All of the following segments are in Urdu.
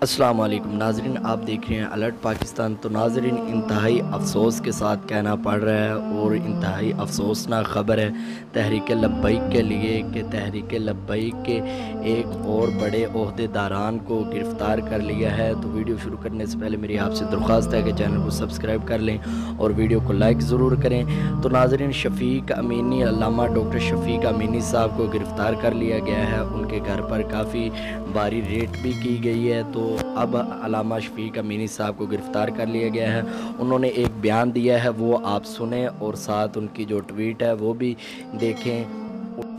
السلام علیکم ناظرین، آپ دیکھ رہے ہیں الرٹ پاکستان۔ تو ناظرین، انتہائی افسوس کے ساتھ کہنا پڑ رہا ہے اور انتہائی افسوسناک خبر ہے تحریک لبیک کے لیے کہ تحریک لبیک کے ایک اور بڑے عہدیداران کو گرفتار کر لیا ہے۔ تو ویڈیو شروع کرنے سے پہلے میری آپ سے درخواست ہے کہ چینل کو سبسکرائب کر لیں اور ویڈیو کو لائک ضرور کریں۔ تو ناظرین، شفیق امینی، علامہ ڈاکٹر شفیق امینی صاحب کو گرفتار کر لیا گیا ہے۔ ان کے گھر پر کافی بھاری ریڈ بھی کی گئی ہے۔ تو اب علامہ شفیق امینی صاحب کو گرفتار کر لیا گیا ہے۔ انہوں نے ایک بیان دیا ہے، وہ آپ سنیں اور ساتھ ان کی جو ٹویٹ ہے وہ بھی دیکھیں۔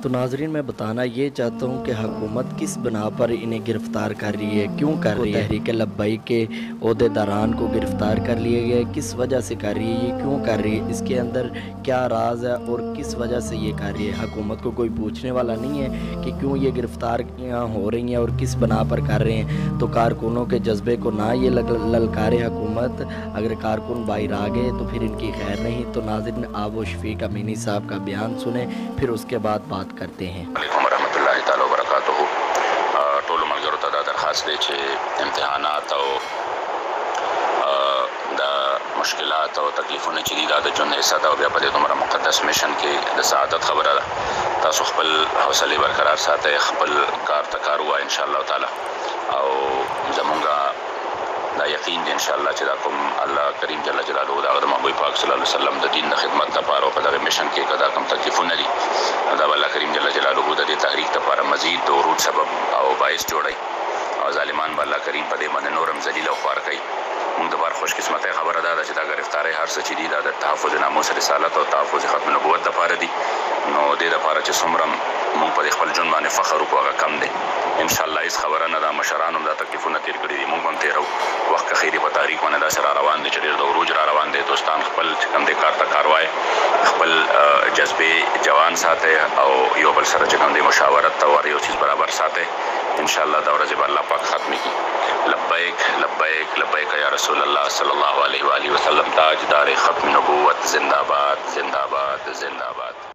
تو ناظرین، میں بتانا یہ چاہتا ہوں کہ حکومت کس بنا پر انہیں گرفتار کر رہی ہے، کیوں کر رہی ہے۔ تحریک لبیک کے عہدیداران کو گرفتار کر لیا گیا ہے، کس وجہ سے کر رہی ہے، یہ کیوں کر رہی ہے، اس کے اندر کیا راز ہے اور کس وجہ سے یہ کر رہی ہے۔ حکومت کو کوئی پوچھنے والا نہیں ہے کہ کیوں یہ گرفتاریاں ہو رہی ہیں اور کس بنا پر کر رہے ہیں۔ تو کارکنوں کے جذبے کو نہ یہ للکارے حکومت، اگر کارکن باہر آ گئے تو پھر ان کی خیر نہیں۔ تو ناظرین، آپ وہ شفیق امینی صاحب کا بیان سنیں، پھر اس کے بعد بات کرتے ہیں۔ علیکم ورحمۃ اللہ تعالی وبرکاتہ۔ ټولو ملګرو ته دا درخواست دی چې امتحانات او د مشکلات او تکلیفونه چې دي دا د ژوند حصه ده او بیا په دې دومره مقدس میشن کې د سعادت خبره ده. تاسو خپل حوصلې برقرار ساتئ، خپل کار ته کار ووایئ انشاءالله تعالی، او زمونږ دا یقین دی انشاءالله چې دا کوم الله کریم جل جلاله د هغه د محبوب پاک صلی الله علیه وسلم د دین د خدمت لپاره او په دغه میشن کې که دا کوم تکلیفونه دي دا به الله کریم جل جلاله د دې تحریک لپاره مزید د ورود سبب او باعث جوړوي او ظالمان به الله کریم په دې باندې نور هم ذلیل او خوار کوي. مونږ د بار خوش قسمتۍ خبره دا ده چې دا گرفتاری هر څه چې دي دا د تحفظ ناموس رسالت او تحفظ ختم نبوت لپاره دي. نو دې لپاره چې څومره مونږ په خپل ژوند باندې فخر وکړو هغه کم دی. انشاءالله هېڅ خبره نه ده، مشران هم دا تکلیفونه تېر کړي دي، مونږ هم تېرو. وخت که خیر په تاریخ باندې داسې را روان دی چې ډېر د عروج را روان دی. دوستان خپل چې کوم دی کار ته کار وایه، خپل جذبې جوان ساتئ او یو بل سره چې کوم دی مشاورت ته ور یو چیز برابر ساتئ. انشاءالله دا ورځې به الله پاک ختمې کړي. لبیک لبیک لبیک یا رسول اللہ صلی اللہ علیہ وآلہ وسلم، تاجدار ختم نبوت، زندہ باد زندہ باد زندہ باد.